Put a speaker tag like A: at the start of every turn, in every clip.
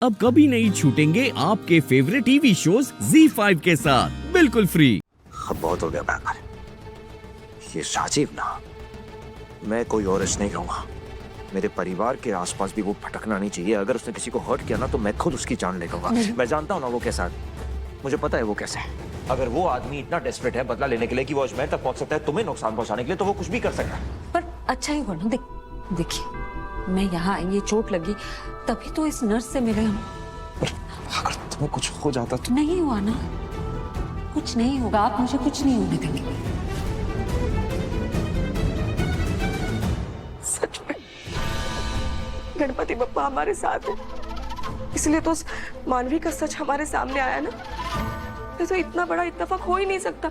A: अब कभी नहीं छूटेंगे आपके फेवरेट टीवी शोज ZEE5 के साथ बिल्कुल फ्री।
B: अब बहुत हो गया बैकर। ये राजीव ना, मैं कोई और रिश्ता नहीं करूंगा। मेरे परिवार के आसपास भी वो भटकना नहीं चाहिए। अगर उसने किसी को हर्ट किया ना तो मैं खुद उसकी जान ले लूंगा। मैं जानता हूँ ना वो कैसा है, मुझे पता है वो कैसा है। अगर वो आदमी इतना डेस्परेट है बदला लेने के लिए कि वो अजमेर तक पहुंच सकता है तुम्हें नुकसान पहुंचाने के लिए, तो वो कुछ भी कर सकता है।
C: पर अच्छा ही हुआ ना। देखिए मैं यहाँ आई, ये चोट लगी तभी तो इस नर्स से मिले हम।
B: अगर तुम्हें कुछ हो जाता तो?
C: नहीं हुआ ना, कुछ नहीं होगा। आप मुझे कुछ नहीं होने देंगे।
D: सच में गणपति बप्पा हमारे साथ है, इसलिए तो उस मानवी का सच हमारे सामने आया ना। तो इतना बड़ा इत्तेफाक हो ही नहीं सकता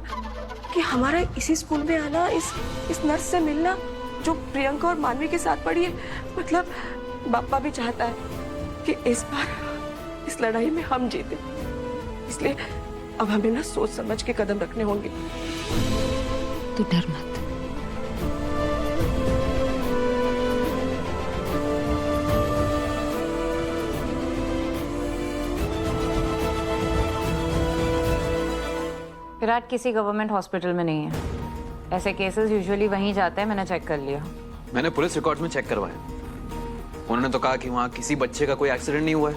D: कि हमारा इसी स्कूल में आना, इस नर्स से मिलना जो प्रियंका और मानवी के साथ पड़ी है। मतलब बाप्पा भी चाहता है कि इस बार इस लड़ाई में हम जीते, इसलिए अब हमें ना सोच समझ के कदम रखने होंगे।
C: तू डर मत।
E: विराट किसी गवर्नमेंट हॉस्पिटल में नहीं है। ऐसे केसेस यूजुअली वहीं जाते हैं, मैंने चेक कर लिया।
F: मैंने पुलिस रिकॉर्ड में चेक करवाया, उन्होंने तो कहा कि वहां किसी बच्चे का कोई एक्सीडेंट नहीं हुआ है।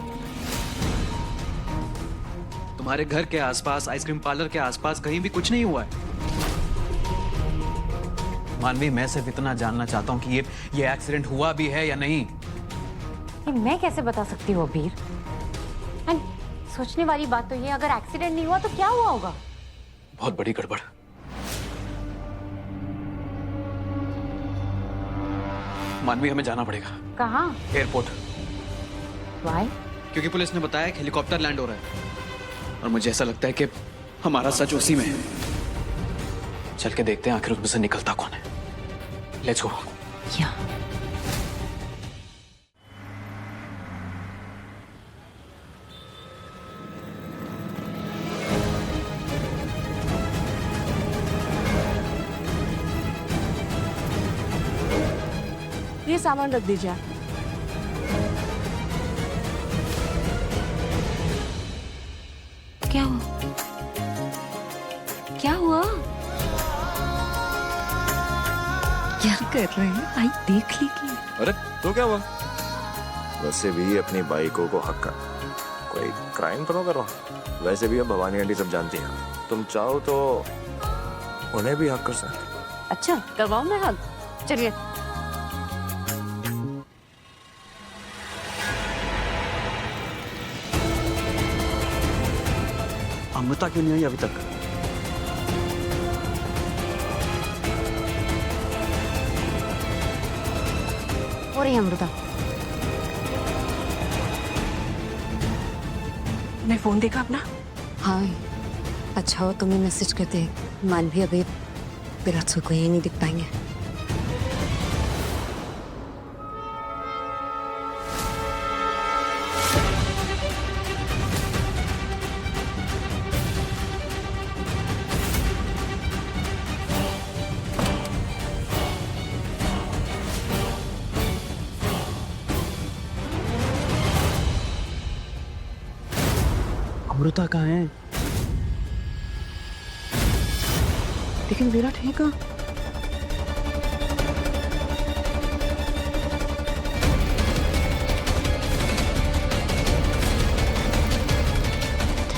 F: तुम्हारे घर के आसपास, आइसक्रीम पार्लर के आसपास कहीं भी कुछ नहीं हुआ है। मानवी, मैं सिर्फ इतना जानना चाहता हूं कि ये एक्सीडेंट हुआ भी है या नहीं।
E: ये मैं कैसे बता सकती हूँ अबीर? एंड सोचने वाली बात तो ये, अगर एक्सीडेंट नहीं हुआ तो क्या हुआ होगा?
F: बहुत बड़ी गड़बड़। मानवी, हमें जाना पड़ेगा।
E: कहाँ?
F: एयरपोर्ट।
E: Why?
F: क्योंकि पुलिस ने बताया कि हेलीकॉप्टर लैंड हो रहा है और मुझे ऐसा लगता है कि हमारा सच उसी में है। चल के देखते हैं आखिर उसमें से निकलता कौन है। Let's go.
C: या
D: ये सामान रख दीजिए आप।
C: क्या हुआ? क्या हुआ? क्या कर रहे हैं? आई देख लेगी।
F: अरे तो क्या हुआ?
B: वैसे भी अपनी बाइकों को हक कर, कोई क्राइम तो ना करो। वैसे भी अब भवानी आंटी सब जानती हैं, तुम चाहो तो उन्हें भी हक कर सकते।
C: अच्छा करवाओ मैं हक। चलिए।
F: अमृता क्यों नहीं आई अभी तक?
E: हो रही है अमृता।
D: मैं फोन देखा अपना।
C: हाँ अच्छा हो तुम्हें मैसेज करते। मानवी अभी विराट को यही नहीं दिख पाएंगे।
F: अमृता कहाँ है?
D: लेकिन विराट है कहाँ?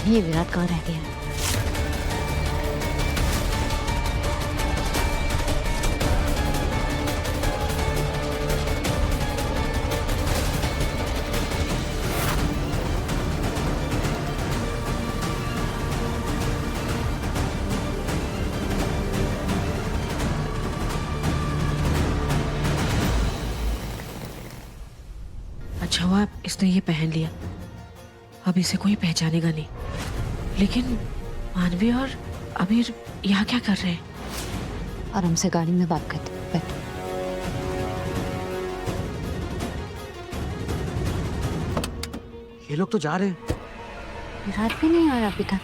C: ये विराट कहाँ रह गया?
D: अच्छा हुआ इसने ये पहन लिया, अब इसे कोई पहचानेगा नहीं। लेकिन मानवी और अबीर यहाँ क्या कर रहे हैं?
C: और हमसे गाड़ी में बात करते। बैठो।
F: ये लोग तो जा रहे हैं।
C: विराट भी नहीं आया अभी तक।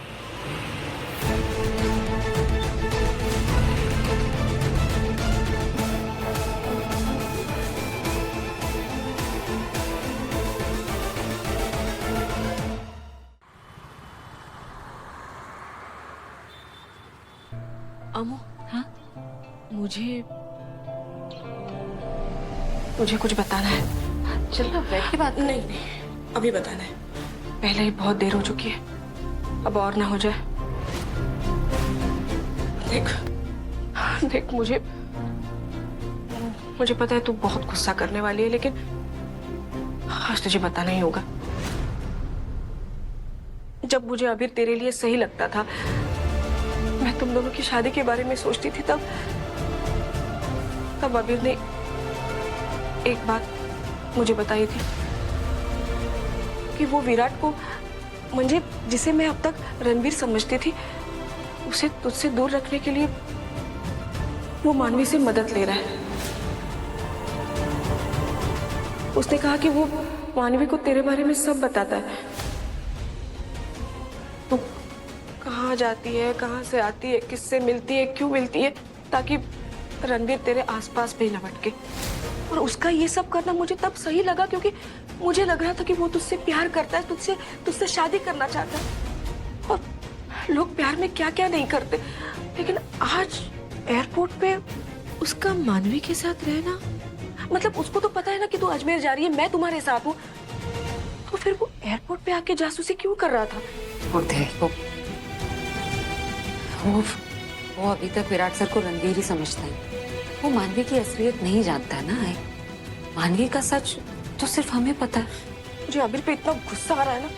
D: अमो,
E: हाँ?
D: मुझे कुछ बताना है।
E: चल ना बैठ के बात।
D: नहीं, अभी बताना है। पहले ही बहुत देर हो चुकी है, अब और ना हो जाए। देख मुझे पता है तू बहुत गुस्सा करने वाली है, लेकिन आज तुझे बताना ही होगा। जब मुझे अभी तेरे लिए सही लगता था, मैं तुम दोनों की शादी के बारे में सोचती थी, तब अबीर ने एक बात मुझे बताई थी कि वो विराट को, मुझे जिसे मैं अब तक रणवीर समझती थी, उसे तुझसे दूर रखने के लिए वो मानवी से मदद ले रहा है। उसने कहा कि वो मानवी को तेरे बारे में सब बताता है। तू कहाँ जाती है, कहाँ से आती है, किससे मिलती है, क्यों मिलती है, ताकि रणवीर तेरे आसपास भी न भटके। और उसका ये सब करना मुझे तब सही लगा, क्योंकि मुझे लग रहा था कि वो तुझसे प्यार करता है, तुझसे शादी करना चाहता है। और लोग प्यार में क्या क्या नहीं करते, लेकिन आज एयरपोर्ट पे उसका मानवी के साथ रहना, मतलब उसको तो पता है ना कि तू अजमेर जा रही है, मैं तुम्हारे साथ हूँ, तो फिर वो एयरपोर्ट पे आके जासूसी क्यों कर रहा था?
C: और देख वो अभी तक विराट सर को रणवीर ही समझता है। वो मानवी की असलियत नहीं जानता है ना। मानवी का सच तो सिर्फ हमें पता है।
D: मुझे अबीर पे इतना गुस्सा आ रहा है ना।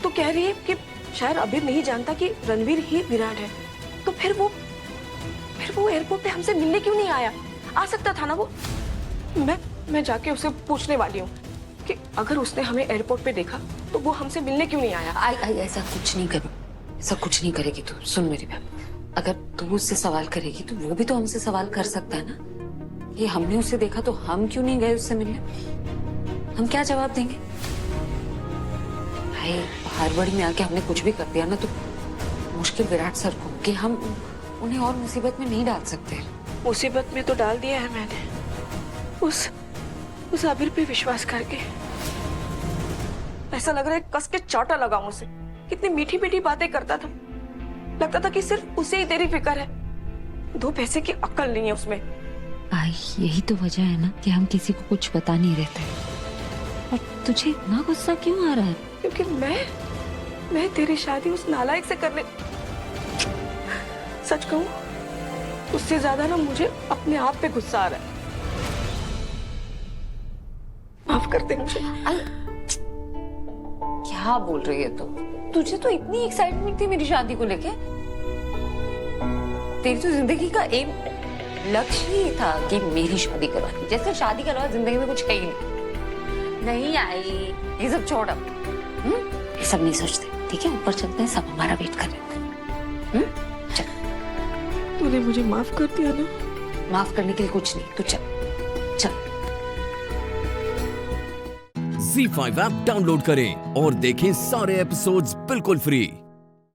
D: तो कह रही है कि शायद अबीर नहीं जानता कि रणवीर ही विराट है, तो फिर वो एयरपोर्ट पे हमसे मिलने क्यों नहीं आया? आ सकता था ना वो। मैं जाके उसे पूछने वाली हूँ कि अगर उसने हमें एयरपोर्ट पे देखा तो वो हमसे मिलने क्यों नहीं आया?
C: ऐसा कुछ नहीं करो, ऐसा कुछ नहीं करेगी तू। सुन मेरी बात, अगर तू उससे सवाल करेगी तो वो भी तो हमसे सवाल कर सकता है ना। ये हमने उसे देखा तो हम क्यों नहीं गए उससे मिलने? हम क्या जवाब देंगे? भाई हड़बड़ी में आके हमने कुछ भी कर दिया ना तो मुश्किल विराट सर को कि हम उन्हें और मुसीबत में नहीं डाल सकते।
D: मुसीबत में तो डाल दिया है मैंने, उस आबिर पे विश्वास करके। ऐसा लग रहा है कस के चाटा लगाऊं उसे। कितनी मीठी मीठी बातें करता था, लगता था कि सिर्फ उसे ही तेरी फिक्र है, 2 पैसे की अक्ल नहीं है उसमें।
C: भाई यही तो वजह है ना कि हम किसी को कुछ बता नहीं रहते। और तुझे इतना गुस्सा क्यों आ रहा है?
D: क्योंकि मैं तेरी शादी उस नालायक से करने, सच कहूं उससे ज्यादा ना मुझे अपने आप पे गुस्सा आ रहा है। माफ कर दे मुझे।
C: क्या बोल रही है तू? तुझे तो इतनी एक्साइटमेंट थी मेरी शादी को लेके। तेरी तो जिंदगी का एम, लक्ष्य ही था कि मेरी शादी करवानी। जैसे शादी के अलावा जिंदगी में कुछ है ही नहीं आई। ये सब छोड़ अब। ये सब नहीं सोचते, ठीक है? ऊपर चलते हैं, सब हमारा वेट कर रहे हैं। चल।
D: तूने मुझे माफ कर दिया ना?
C: माफ करने के लिए कुछ नहीं, तू चल।
A: Z5 ऐप डाउनलोड करें और देखें सारे एपिसोड्स बिल्कुल फ्री।